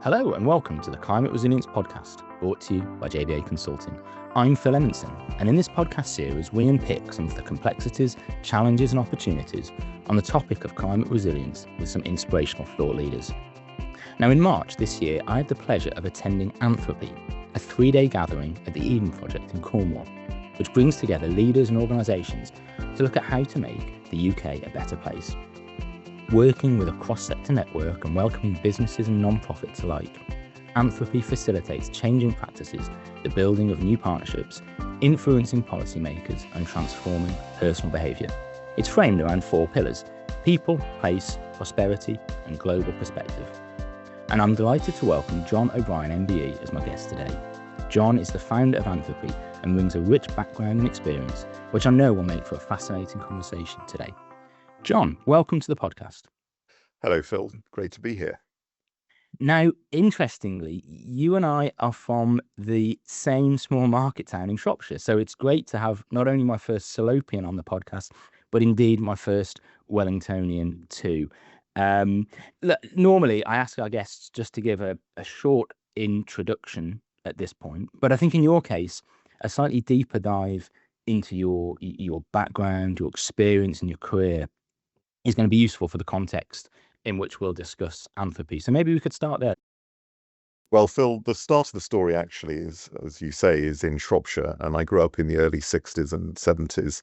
Hello and welcome to the Climate Resilience Podcast, brought to you by JBA Consulting. I'm Phil Emonson, and in this podcast series, we unpick some of the complexities, challenges and opportunities on the topic of climate resilience with some inspirational thought leaders. Now, in March this year, I had the pleasure of attending Anthropy, a 3-day gathering at the Eden Project in Cornwall, which brings together leaders and organisations to look at how to make the UK a better place. Working with a cross-sector network and welcoming businesses and non-profits alike, Anthropy facilitates changing practices, the building of new partnerships, influencing policymakers and transforming personal behaviour. It's framed around 4 pillars: people, place, prosperity and global perspective. And I'm delighted to welcome John O'Brien MBE as my guest today. John is the founder of Anthropy and brings a rich background and experience, which I know will make for a fascinating conversation today. John, welcome to the podcast. Hello, Phil. Great to be here. Now, interestingly, you and I are from the same small market town in Shropshire. So it's great to have not only my first Salopian on the podcast, but indeed my first Wellingtonian too. Normally, I ask our guests just to give a short introduction at this point. But I think in your case, a slightly deeper dive into your background, your experience and your career is going to be useful for the context in which we'll discuss Anthropy. So maybe we could start there. Well, Phil, the start of the story actually is, as you say, is in Shropshire. And I grew up in the early 60s and 70s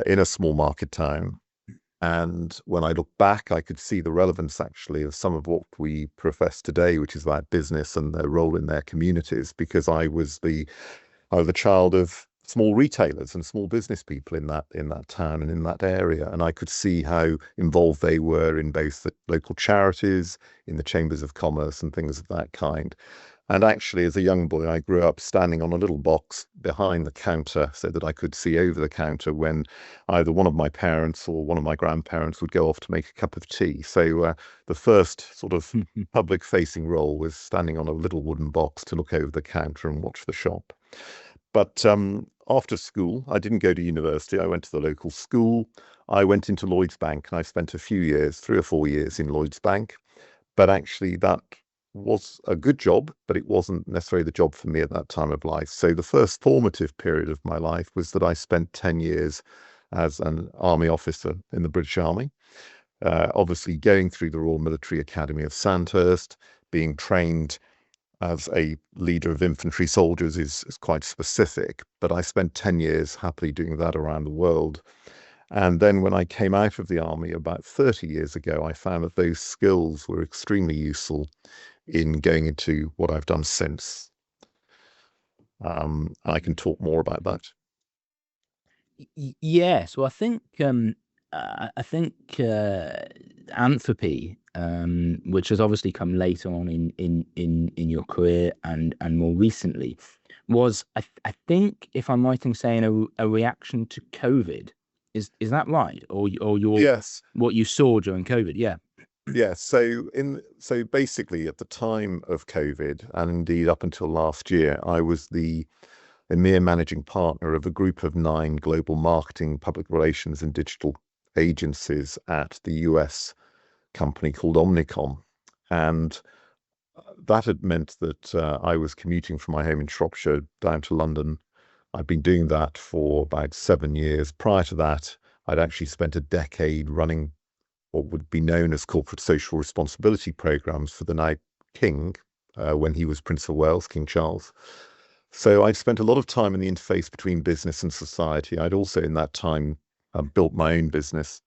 in a small market town. And when I look back, I could see the relevance actually of some of what we profess today, which is about business and their role in their communities, because I was the child of small retailers and small business people in that town and in that area. And I could see how involved they were in both the local charities, in the chambers of commerce and things of that kind. And actually, as a young boy, I grew up standing on a little box behind the counter so that I could see over the counter when either one of my parents or one of my grandparents would go off to make a cup of tea. So the first sort of public-facing role was standing on a little wooden box to look over the counter and watch the shop. But after school, I didn't go to university. I went to the local school. I went into Lloyds Bank and I spent a few years, 3 or 4 years in Lloyds Bank. But actually that was a good job, but it wasn't necessarily the job for me at that time of life. So the first formative period of my life was that I spent 10 years as an army officer in the British Army, obviously going through the Royal Military Academy of Sandhurst, being trained as a leader of infantry soldiers is quite specific, but I spent 10 years happily doing that around the world. And then when I came out of the army about 30 years ago, I found that those skills were extremely useful in going into what I've done since. I can talk more about that. Yes, well, I think Anthropy, which has obviously come later on in your career and more recently, was I think, if I'm right in saying, a reaction to COVID. Is that right? Or your Yes. What you saw during COVID? Yeah. Yeah. So basically at the time of COVID, and indeed up until last year, I was the EMEA managing partner of a group of 9 global marketing, public relations and digital agencies at the US company called Omnicom. And that had meant that I was commuting from my home in Shropshire down to London. I'd been doing that for about 7 years. Prior to that, I'd actually spent a decade running what would be known as corporate social responsibility programs for the now King, when he was Prince of Wales, King Charles. So I'd spent a lot of time in the interface between business and society. I'd also in that time built my own business.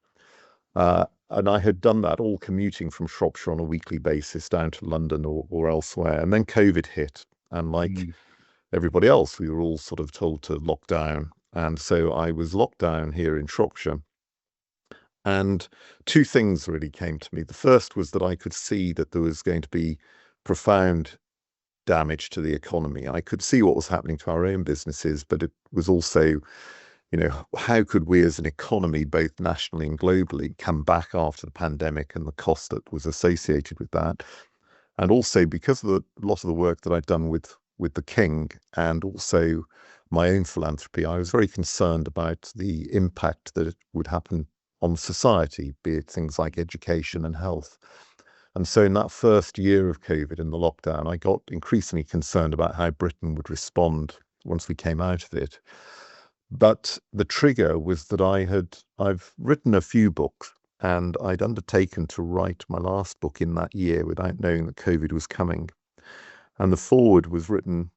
And I had done that all commuting from Shropshire on a weekly basis down to London or elsewhere. And then COVID hit. And like everybody else, we were all sort of told to lock down. And so I was locked down here in Shropshire. And 2 things really came to me. The first was that I could see that there was going to be profound damage to the economy. I could see what was happening to our own businesses, but it was also, how could we as an economy, both nationally and globally, come back after the pandemic and the cost that was associated with that? And also because of a lot of the work that I'd done with the King and also my own philanthropy, I was very concerned about the impact that it would happen on society, be it things like education and health. And so in that first year of COVID and the lockdown, I got increasingly concerned about how Britain would respond once we came out of it. But the trigger was that I've written a few books, and I'd undertaken to write my last book in that year without knowing that COVID was coming. And the foreword was written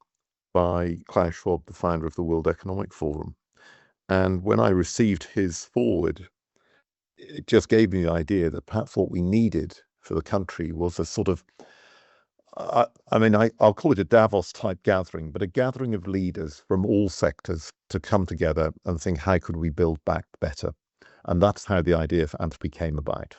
by Klaus Schwab, the founder of the World Economic Forum. And when I received his foreword, it just gave me the idea that perhaps what we needed for the country was a sort of, I'll call it a Davos type gathering, but a gathering of leaders from all sectors to come together and think, how could we build back better? And that's how the idea for Anthropy came about.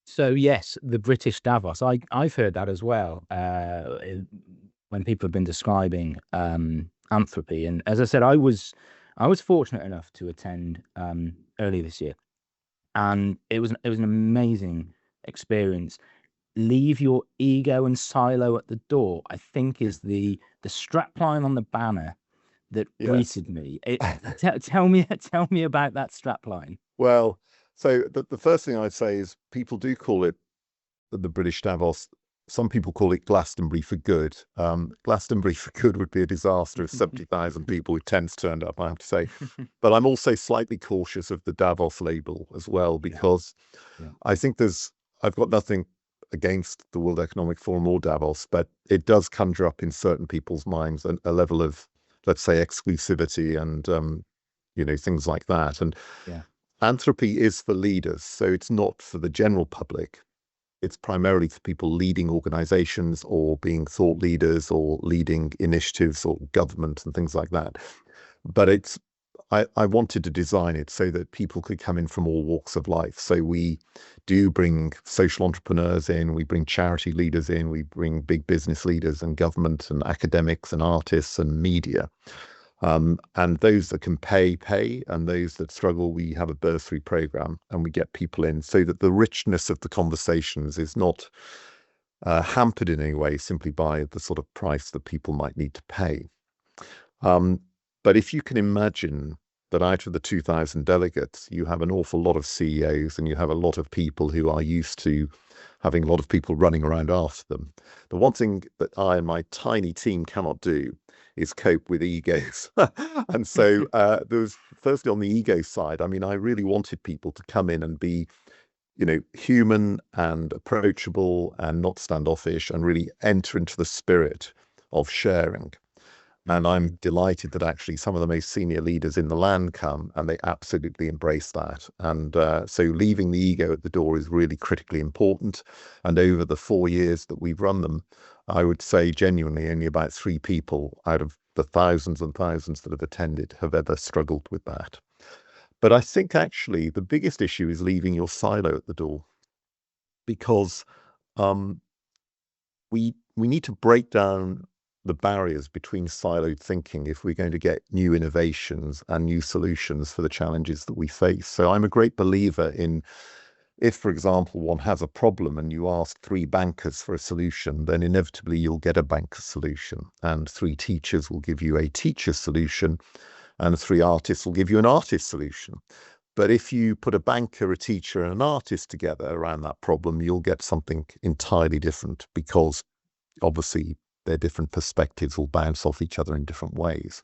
So yes, the British Davos. I've heard that as well. When people have been describing Anthropy, and as I said, I was fortunate enough to attend earlier this year, and it was an amazing experience. Leave your ego and silo at the door, I think, is the strapline on the banner that greeted me. Tell me about that strapline. Well, so the first thing I'd say is people do call it the British Davos. Some people call it Glastonbury for good. Glastonbury for good would be a disaster of 70,000 people with tents turned up, I have to say. But I'm also slightly cautious of the Davos label as well, because I think I've got nothing against the World Economic Forum or Davos, but it does conjure up in certain people's minds a level of, let's say, exclusivity and, things like that. And Anthropy is for leaders, so it's not for the general public. It's primarily for people leading organizations or being thought leaders or leading initiatives or government and things like that. But I wanted to design it so that people could come in from all walks of life. So we do bring social entrepreneurs in, we bring charity leaders in, we bring big business leaders and government and academics and artists and media. And those that can pay, and those that struggle, we have a bursary program and we get people in so that the richness of the conversations is not hampered in any way simply by the sort of price that people might need to pay. But if you can imagine that out of the 2,000 delegates, you have an awful lot of CEOs and you have a lot of people who are used to having a lot of people running around after them. The one thing that I and my tiny team cannot do is cope with egos. And so there was, firstly, on the ego side, I really wanted people to come in and be, human and approachable and not standoffish and really enter into the spirit of sharing. And I'm delighted that actually some of the most senior leaders in the land come and they absolutely embrace that. And so leaving the ego at the door is really critically important. And over the 4 years that we've run them, I would say genuinely only about 3 people out of the thousands and thousands that have attended have ever struggled with that. But I think actually the biggest issue is leaving your silo at the door, because we need to break down the barriers between siloed thinking if we're going to get new innovations and new solutions for the challenges that we face. So I'm a great believer in, if, for example, one has a problem and you ask 3 bankers for a solution, then inevitably you'll get a banker solution, and 3 teachers will give you a teacher solution, and 3 artists will give you an artist solution. But if you put a banker, a teacher, and an artist together around that problem, you'll get something entirely different, because obviously their different perspectives will bounce off each other in different ways.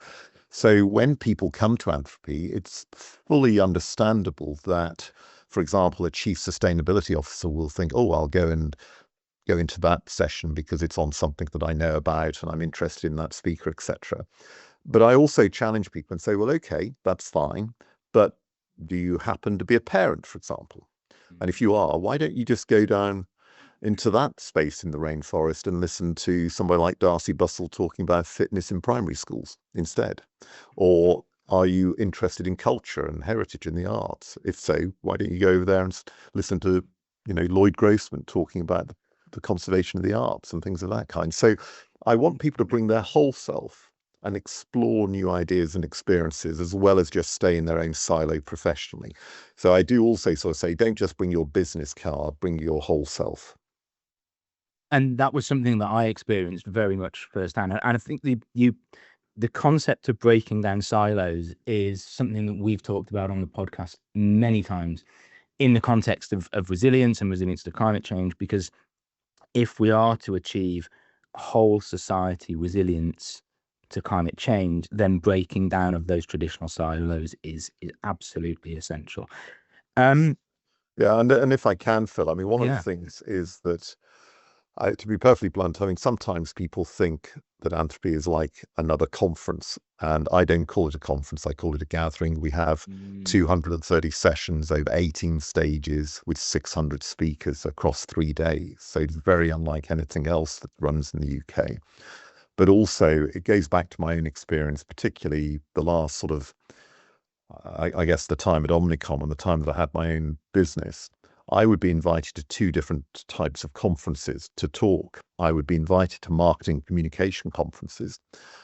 So when people come to Anthropy, it's fully understandable that, for example, a chief sustainability officer will think, oh, I'll go into that session because it's on something that I know about and I'm interested in that speaker, etc. But I also challenge people and say, well, okay, that's fine, but do you happen to be a parent, for example? And if you are, why don't you just go down into that space in the rainforest and listen to somebody like Darcy Bussell talking about fitness in primary schools instead? Or are you interested in culture and heritage and the arts? If so, why don't you go over there and listen to, Lloyd Grossman talking about the conservation of the arts and things of that kind? So I want people to bring their whole self and explore new ideas and experiences, as well as just stay in their own silo professionally. So I do also sort of say, don't just bring your business card, bring your whole self. And that was something that I experienced very much firsthand. And I think the concept of breaking down silos is something that we've talked about on the podcast many times. in the context of resilience and resilience to climate change, because if we are to achieve whole society resilience to climate change, then breaking down of those traditional silos is absolutely essential. Yeah, and if I can, Phil, I mean, one of the Yeah. things is that, to be perfectly blunt, I mean, sometimes people think that Anthropy is like another conference, and I don't call it a conference, I call it a gathering. We have 230 sessions over 18 stages with 600 speakers across 3 days. So it's very unlike anything else that runs in the UK. But also, it goes back to my own experience, particularly the last sort of, I guess, the time at Omnicom and the time that I had my own business. I would be invited to 2 different types of conferences to talk. I would be invited to marketing communication conferences,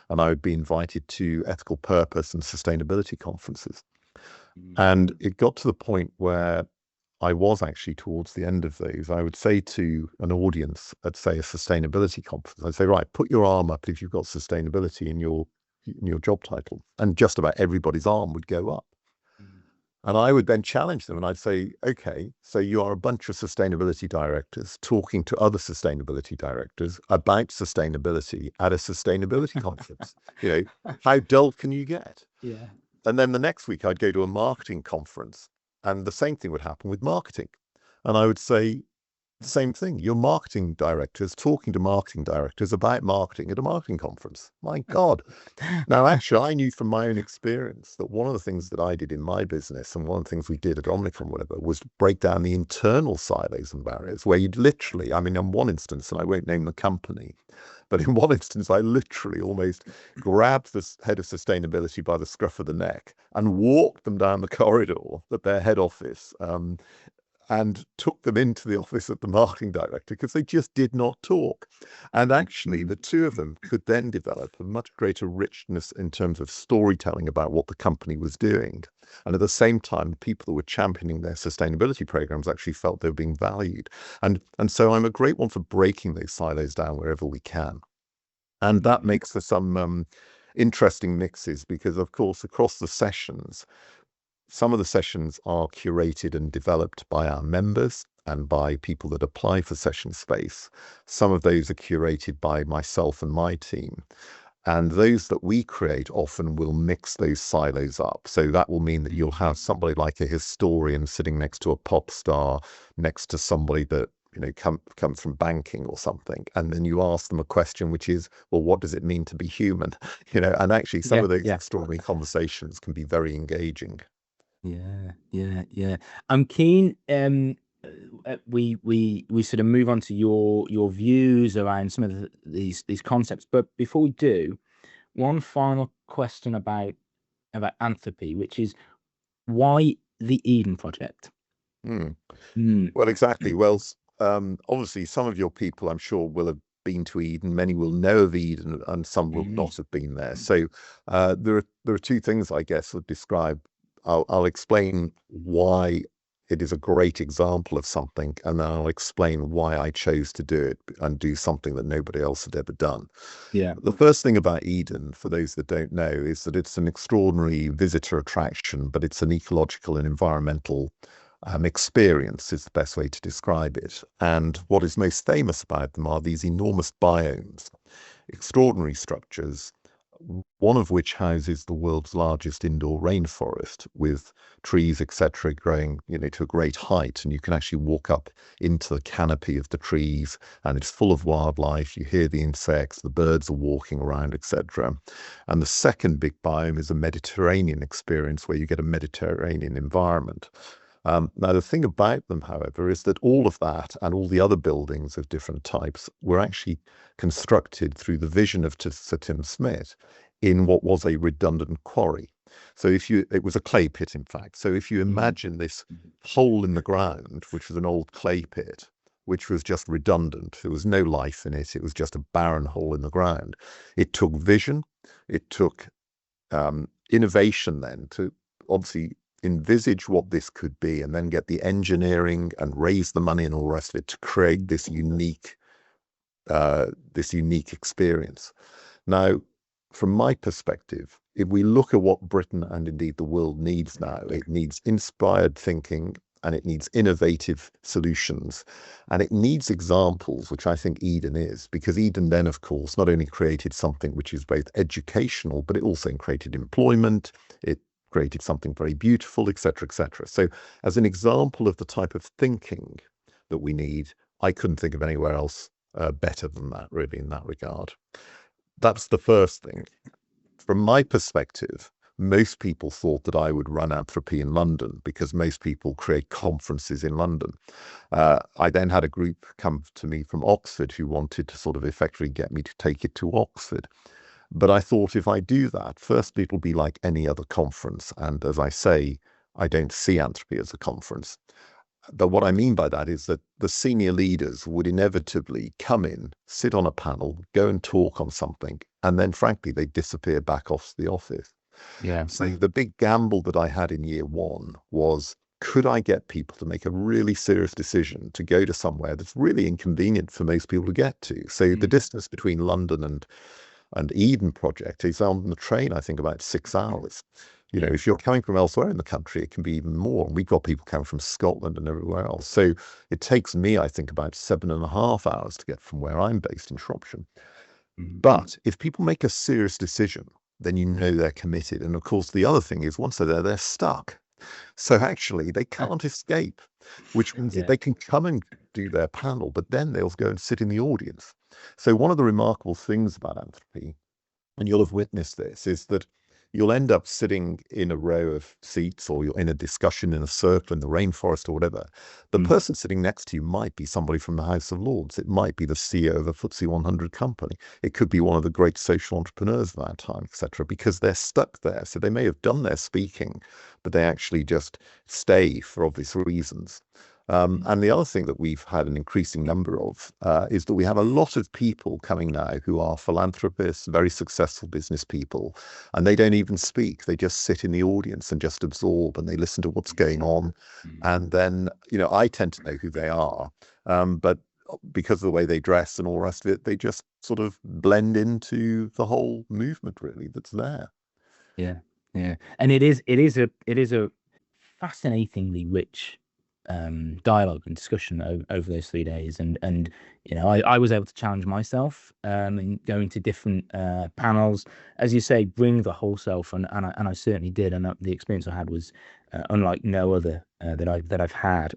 and I would be invited to ethical purpose and sustainability conferences. And it got to the point where I was actually towards the end of those. I would say to an audience at, say, a sustainability conference, I'd say, right, put your arm up if you've got sustainability in your job title. And just about everybody's arm would go up. And I would then challenge them and I'd say, okay, so you are a bunch of sustainability directors talking to other sustainability directors about sustainability at a sustainability conference. How dull can you get? Yeah. And then the next week I'd go to a marketing conference and the same thing would happen with marketing. And I would say, same thing. You're marketing directors talking to marketing directors about marketing at a marketing conference. My God. Now, actually, I knew from my own experience that one of the things that I did in my business and one of the things we did at Omnicom, whatever, was to break down the internal silos and barriers where you'd literally, I mean, in one instance, and I won't name the company, but in one instance, I literally almost grabbed the head of sustainability by the scruff of the neck and walked them down the corridor at their head office, and took them into the office of the marketing director because they just did not talk. And actually, the two of them could then develop a much greater richness in terms of storytelling about what the company was doing. And at the same time, the people that were championing their sustainability programs actually felt they were being valued. And so I'm a great one for breaking those silos down wherever we can. And that makes for some interesting mixes because, of course, across the sessions, some of the sessions are curated and developed by our members and by people that apply for session space. Some of those are curated by myself and my team. And those that we create often will mix those silos up. So that will mean that you'll have somebody like a historian sitting next to a pop star, next to somebody that comes from banking or something, and then you ask them a question which is, well, what does it mean to be human? And actually some of those extraordinary conversations can be very engaging. Yeah. I'm keen. We sort of move on to your views around some of these concepts, but before we do, one final question about Anthropy, which is why the Eden Project? Well, exactly. Well, obviously, some of your people, I'm sure, will have been to Eden. Many will know of Eden, and some will not have been there. So there are 2 things, I guess, that describe. I'll explain why it is a great example of something, and then I'll explain why I chose to do it and do something that nobody else had ever done. Yeah. The first thing about Eden, for those that don't know, is that it's an extraordinary visitor attraction, but it's an ecological and environmental experience is the best way to describe it. And what is most famous about them are these enormous biomes, extraordinary structures, one of which houses the world's largest indoor rainforest with trees, etc., growing, to a great height. And you can actually walk up into the canopy of the trees and it's full of wildlife. You hear the insects, the birds are walking around, etc. And the second big biome is a Mediterranean experience where you get a Mediterranean environment. Now, the thing about them, however, is that all of that and all the other buildings of different types were actually constructed through the vision of Sir Tim Smith in what was a redundant quarry. So it was a clay pit, in fact. So if you imagine this hole in the ground, which was an old clay pit, which was just redundant, there was no life in it. It was just a barren hole in the ground. It took vision. It took innovation then to obviously envisage what this could be and then get the engineering and raise the money and all the rest of it to create this unique experience. Now, from my perspective, if we look at what Britain and indeed the world needs now, it needs inspired thinking and it needs innovative solutions, and it needs examples, which I think Eden is, because Eden then, of course, not only created something which is both educational, but it also created employment, it created something very beautiful, etc., etc. So as an example of the type of thinking that we need, I couldn't think of anywhere else better than that, really, in that regard. That's the first thing. From my perspective, most people thought that I would run Anthropy in London because most people create conferences in London. I then had a group come to me from Oxford who wanted to sort of effectively get me to take it to Oxford. But I thought if I do that, firstly, it'll be like any other conference. And as I say, I don't see Anthropy as a conference. But what I mean by that is that the senior leaders would inevitably come in, sit on a panel, go and talk on something, and then frankly, they disappear back off the office. Yeah. So the big gamble that I had in year one was, could I get people to make a really serious decision to go to somewhere that's really inconvenient for most people to get to? So the distance between London and Eden project is on the train, I think, about 6 hours. You know, if you're coming from elsewhere in the country, it can be even more. We've got people coming from Scotland and everywhere else. So it takes me, I think, about 7.5 hours to get from where I'm based in Shropshire. But if people make a serious decision, then you know they're committed. And of course, the other thing is once they're there, they're stuck. So actually, they can't escape, which means that they can come and do their panel, but then they'll go and sit in the audience. So one of the remarkable things about Anthropy, and you'll have witnessed this, is that you'll end up sitting in a row of seats, or you're in a discussion in a circle in the rainforest or whatever. The person sitting next to you might be somebody from the House of Lords. It might be the CEO of a FTSE 100 company. It could be one of the great social entrepreneurs of our time, etc., because they're stuck there. So they may have done their speaking, but they actually just stay for obvious reasons. And the other thing that we've had an increasing number of is that we have a lot of people coming now who are philanthropists, very successful business people, and they don't even speak. They just sit in the audience and just absorb, and they listen to what's going on. And then, you know, I tend to know who they are, but because of the way they dress and all the rest of it, they just sort of blend into the whole movement, really, that's there. Yeah, yeah, and it is a fascinatingly rich dialogue and discussion over those 3 days, and you know, I was able to challenge myself and go into different panels, as you say, bring the whole self, and I certainly did, and the experience I had was unlike no other that I've had.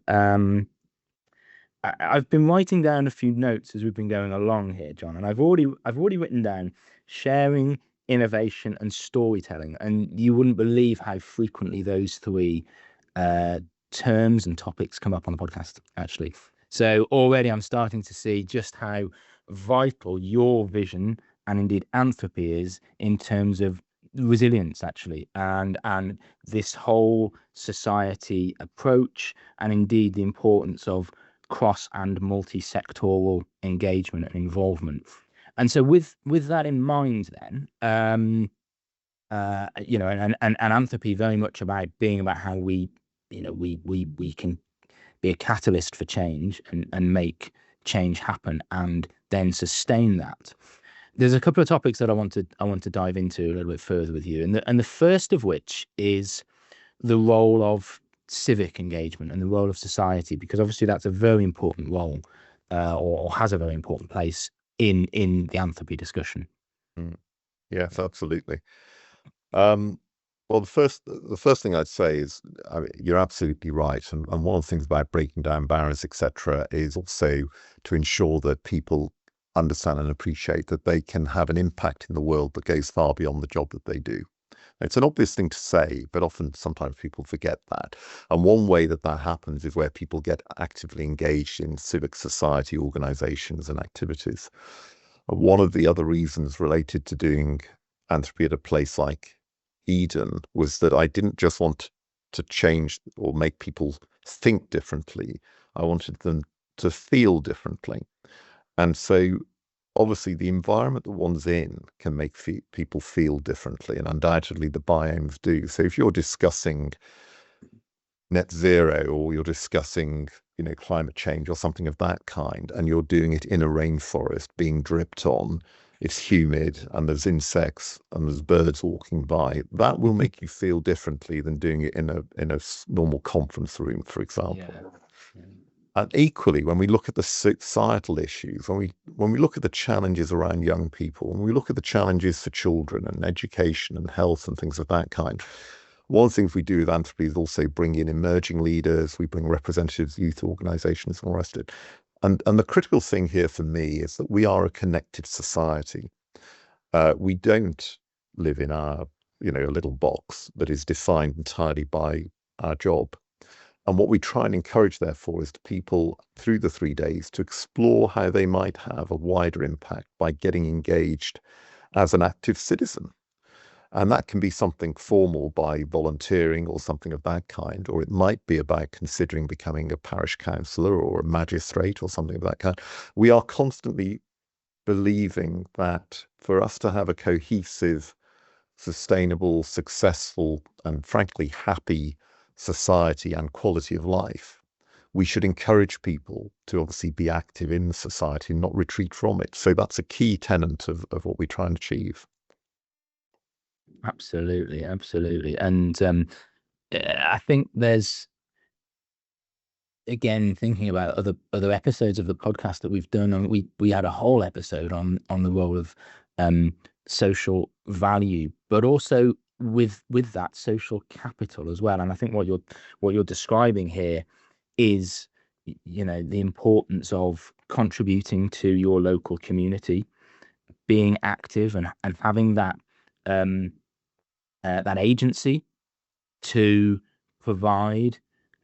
I've been writing down a few notes as we've been going along here, John, and I've already written down sharing, innovation, and storytelling, and you wouldn't believe how frequently those three uh, terms and topics come up on the podcast, actually. So already I'm starting to see just how vital your vision and indeed Anthropy is in terms of resilience, actually, and this whole society approach, and indeed the importance of cross and multi-sectoral engagement and involvement. And so with that in mind, then, you know, and Anthropy very much about being about how we, you know, we can be a catalyst for change and make change happen and then sustain that. There's a couple of topics that I want to dive into a little bit further with you, and the first of which is the role of civic engagement and the role of society, because obviously that's a very important role, or has a very important place in the Anthropy discussion. Yes, absolutely. Well, the first thing I'd say is, I mean, you're absolutely right, and one of the things about breaking down barriers, etc., is also to ensure that people understand and appreciate that they can have an impact in the world that goes far beyond the job that they do. It's an obvious thing to say, but often sometimes people forget that. And one way that that happens is where people get actively engaged in civic society organizations and activities. One of the other reasons related to doing Anthropy at a place like Eden was that I didn't just want to change or make people think differently. I wanted them to feel differently. And so obviously the environment that one's in can make people feel differently, and undoubtedly the biomes do. So if you're discussing net zero, or you're discussing, you know, climate change or something of that kind, and you're doing it in a rainforest being dripped on, it's humid and there's insects and there's birds walking by, that will make you feel differently than doing it in a normal conference room, for example. Yeah. And equally, when we look at the societal issues, when we look at the challenges around young people, when we look at the challenges for children and education and health and things of that kind, one of the things we do with Anthropy is also bring in emerging leaders. We bring representatives, youth organisations, and all the rest of it. And the critical thing here for me is that we are a connected society. We don't live in our, a little box that is defined entirely by our job. And what we try and encourage, therefore, is to people through the 3 days to explore how they might have a wider impact by getting engaged as an active citizen. And that can be something formal by volunteering or something of that kind, or it might be about considering becoming a parish councillor or a magistrate or something of that kind. We are constantly believing that for us to have a cohesive, sustainable, successful, and frankly happy society and quality of life, we should encourage people to obviously be active in society and not retreat from it. So that's a key tenet of what we try and achieve. Absolutely. And I think there's, again, thinking about other episodes of the podcast that we've done, and we had a whole episode on the role of social value, but also with that social capital as well. And I think what you're describing here is, the importance of contributing to your local community, being active, and having that that agency to provide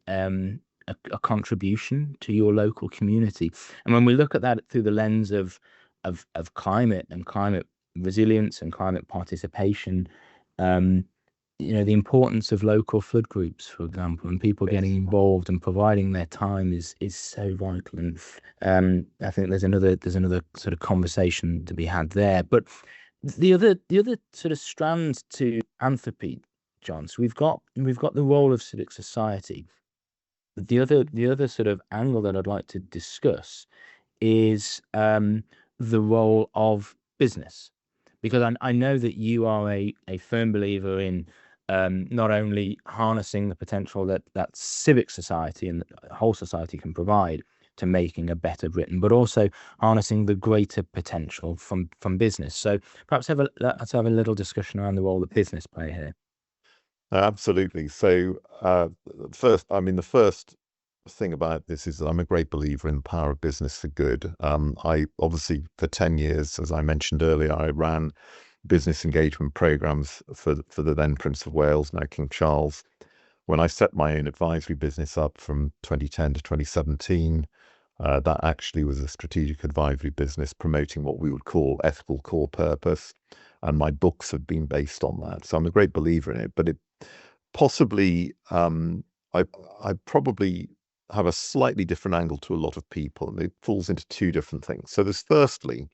a contribution to your local community. And when we look at that through the lens of climate and climate resilience and climate participation, the importance of local flood groups, for example, and people getting involved and providing their time is so vital. And I think there's another sort of conversation to be had there. But the other sort of strand to Anthropy, John. So we've got the role of civic society. The other sort of angle that I'd like to discuss is the role of business, because I know that you are a firm believer in not only harnessing the potential that civic society and the whole society can provide to making a better Britain, but also harnessing the greater potential from business. So perhaps let's have a little discussion around the role that business play here. Absolutely. So, the first thing about this is that I'm a great believer in the power of business for good. I obviously, for 10 years, as I mentioned earlier, I ran business engagement programs for the then Prince of Wales, now King Charles. When I set my own advisory business up from 2010 to 2017, that actually was a strategic advisory business promoting what we would call ethical core purpose. And my books have been based on that. So I'm a great believer in it. But it possibly, I probably have a slightly different angle to a lot of people, and it falls into two different things. So there's firstly,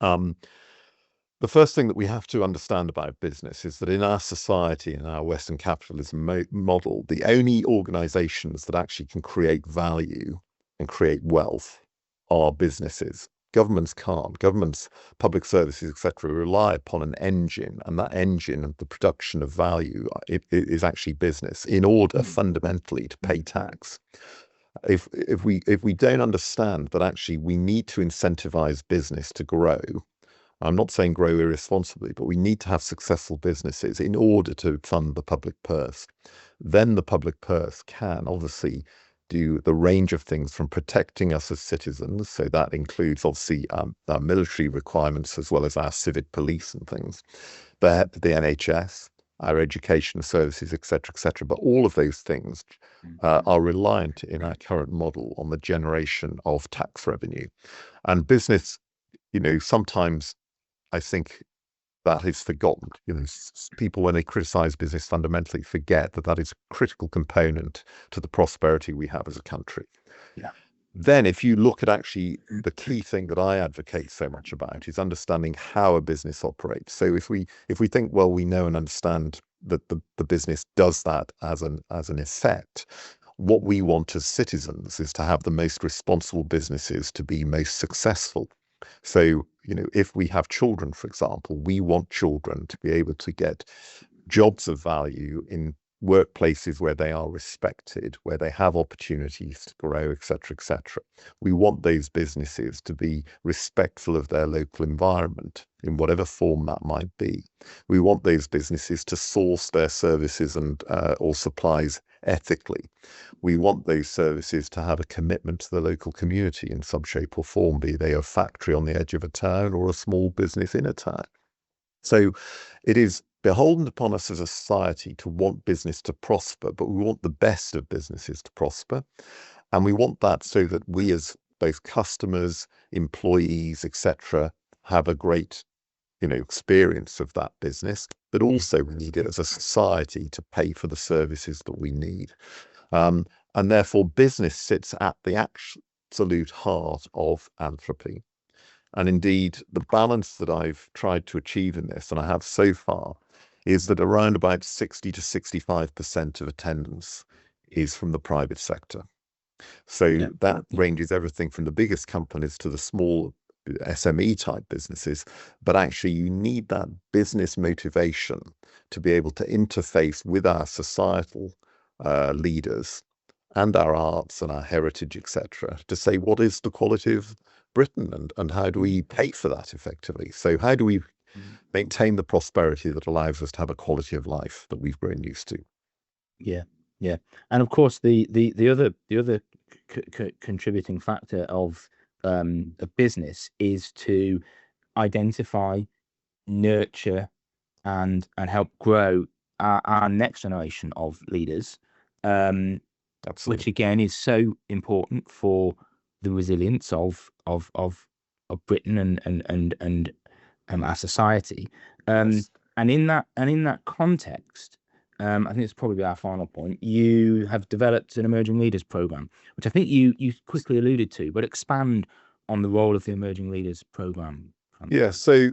the first thing that we have to understand about business is that in our society, in our Western capitalism model, the only organizations that actually can create value and create wealth are businesses. Governments can't. Governments, public services, etc., rely upon an engine, and that engine of the production of value is actually business in order fundamentally to pay tax. If we don't understand that actually we need to incentivize business to grow, I'm not saying grow irresponsibly, but we need to have successful businesses in order to fund the public purse. Then the public purse can obviously do the range of things from protecting us as citizens. So that includes obviously our military requirements as well as our civic police and things, but the NHS, our education services, etc. But all of those things are reliant in our current model on the generation of tax revenue. And business, sometimes I think that is forgotten. People, when they criticize business, fundamentally forget that is a critical component to the prosperity we have as a country. Yeah. Then if you look at actually the key thing that I advocate so much about is understanding how a business operates. So if we think, well, we know and understand that the business does that as an effect, what we want as citizens is to have the most responsible businesses to be most successful. So, if we have children, for example, we want children to be able to get jobs of value in workplaces where they are respected, where they have opportunities to grow, etc., etc. We want those businesses to be respectful of their local environment in whatever form that might be. We want those businesses to source their services and or supplies ethically. We want those services to have a commitment to the local community in some shape or form, be they a factory on the edge of a town or a small business in a town. So it is beholden upon us as a society to want business to prosper, but we want the best of businesses to prosper. And we want that so that we as both customers, employees, etc., have a great experience of that business, but also we need it as a society to pay for the services that we need. And therefore, business sits at the absolute heart of Anthropy. And indeed, the balance that I've tried to achieve in this, and I have so far, is that around about 60 to 65% of attendance is from the private sector. So that ranges everything from the biggest companies to the small SME type businesses. But actually, you need that business motivation to be able to interface with our societal leaders and our arts and our heritage, etc., to say what is the quality of Britain and how do we pay for that effectively? So how do we maintain the prosperity that allows us to have a quality of life that we've grown used to? Yeah, yeah, and of course the other contributing factor of a business is to identify, nurture, and help grow our next generation of leaders, which again is so important for the resilience of Britain and our society. Yes. And in that context, I think it's probably our final point. You have developed an emerging leaders program, which I think you quickly alluded to, but expand on the role of the emerging leaders program. Yeah, so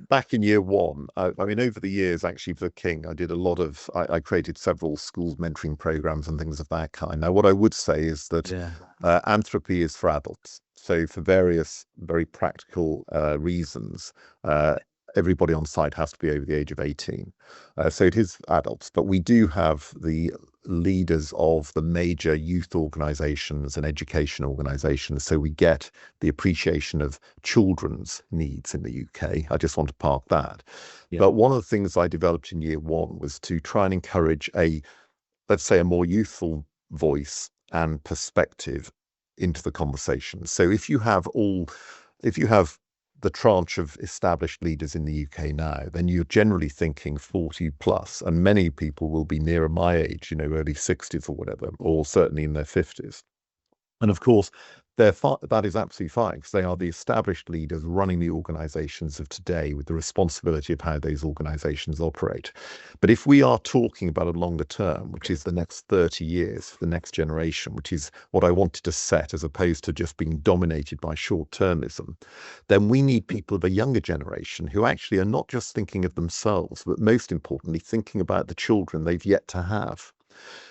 back in year one, I mean, over the years, actually, for the King, I did a lot of, I created several schools mentoring programs and things of that kind. Now, what I would say is that Anthropy is for adults. So for various very practical reasons, everybody on site has to be over the age of 18. So it is adults, but we do have the leaders of the major youth organizations and education organizations. So we get the appreciation of children's needs in the UK. I just want to park that. But one of the things I developed in year one was to try and encourage let's say, a more youthful voice and perspective into the conversation. So if you have the tranche of established leaders in the UK now, then you're generally thinking 40 plus, and many people will be nearer my age, early 60s or whatever, or certainly in their 50s. And of course, that is absolutely fine because they are the established leaders running the organizations of today with the responsibility of how those organizations operate. But if we are talking about a longer term, which is the next 30 years for the next generation, which is what I wanted to set as opposed to just being dominated by short-termism, then we need people of a younger generation who actually are not just thinking of themselves, but most importantly, thinking about the children they've yet to have.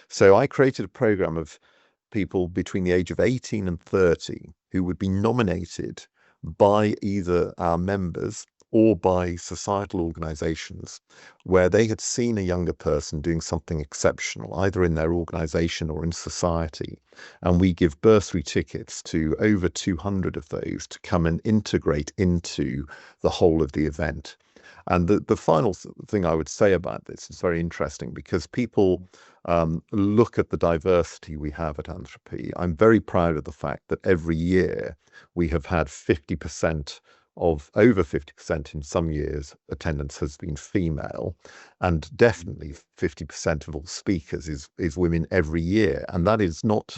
So I created a program of people between the age of 18 and 30 who would be nominated by either our members or by societal organizations where they had seen a younger person doing something exceptional, either in their organization or in society. And we give bursary tickets to over 200 of those to come and integrate into the whole of the event. And the final thing I would say about this is very interesting because people look at the diversity we have at Anthropy. I'm very proud of the fact that every year we have had over 50% in some years, attendance has been female, and definitely 50% of all speakers is women every year. And that is not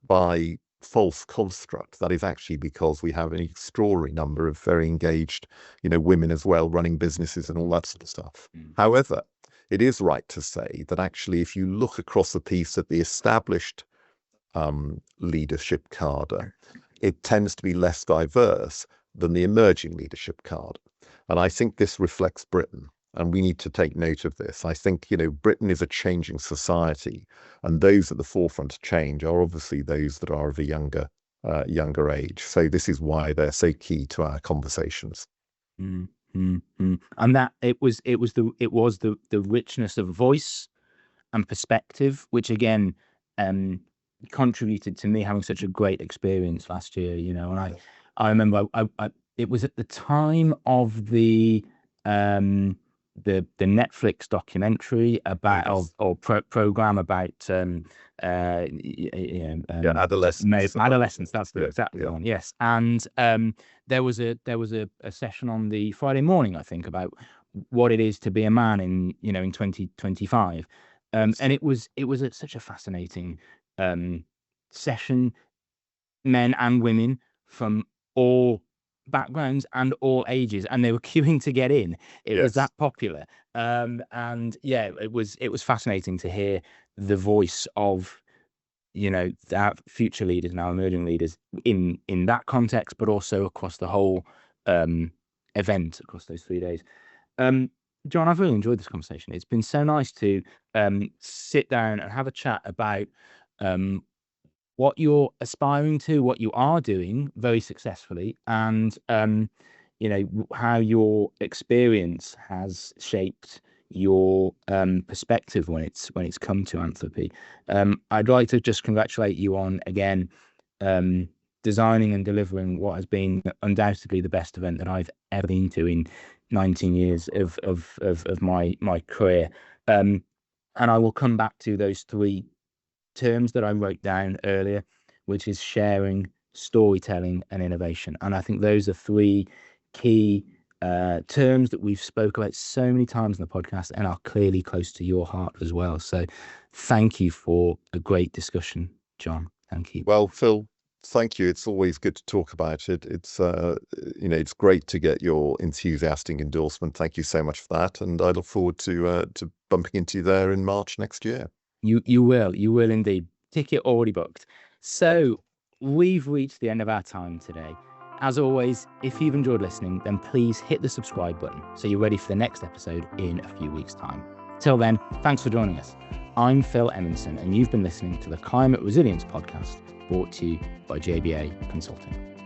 by false construct. That is actually because we have an extraordinary number of very engaged, women as well, running businesses and all that sort of stuff. However, it is right to say that actually, if you look across the piece at the established leadership cadre, it tends to be less diverse than the emerging leadership cadre. And I think this reflects Britain. And we need to take note of this. I think, Britain is a changing society, and those at the forefront of change are obviously those that are of a younger younger age. So this is why they're so key to our conversations. And that it was the richness of voice and perspective, which again contributed to me having such a great experience last year. And I remember it was at the time of the Netflix documentary about program about adolescence. That's exactly the one. Yes, and there was a session on the Friday morning, I think, about what it is to be a man in 2025, and it was such a fascinating session, men and women from all backgrounds and all ages, and they were queuing to get in. It was that popular, and yeah, it was fascinating to hear the voice of our future leaders, now emerging leaders, in that context, but also across the whole event across those 3 days. John, I've really enjoyed this conversation. It's been so nice to sit down and have a chat about what you're aspiring to, what you are doing very successfully, and how your experience has shaped your perspective when it's come to Anthropy. I'd like to just congratulate you on again designing and delivering what has been undoubtedly the best event that I've ever been to in 19 years of my career. And I will come back to those 3 terms that I wrote down earlier, which is sharing, storytelling, and innovation. And I think those are 3 key terms that we've spoke about so many times in the podcast and are clearly close to your heart as well. So thank you for a great discussion, John. Thank you. Well, Phil, thank you. It's always good to talk about it. It's it's great to get your enthusiastic endorsement. Thank you so much for that, and I look forward to bumping into you there in March next year. You will indeed. Ticket already booked. So we've reached the end of our time today. As always, if you've enjoyed listening, then please hit the subscribe button so you're ready for the next episode in a few weeks' time. Till then, thanks for joining us. I'm Phil Emonson, and you've been listening to the Climate Resilience Podcast, brought to you by JBA Consulting.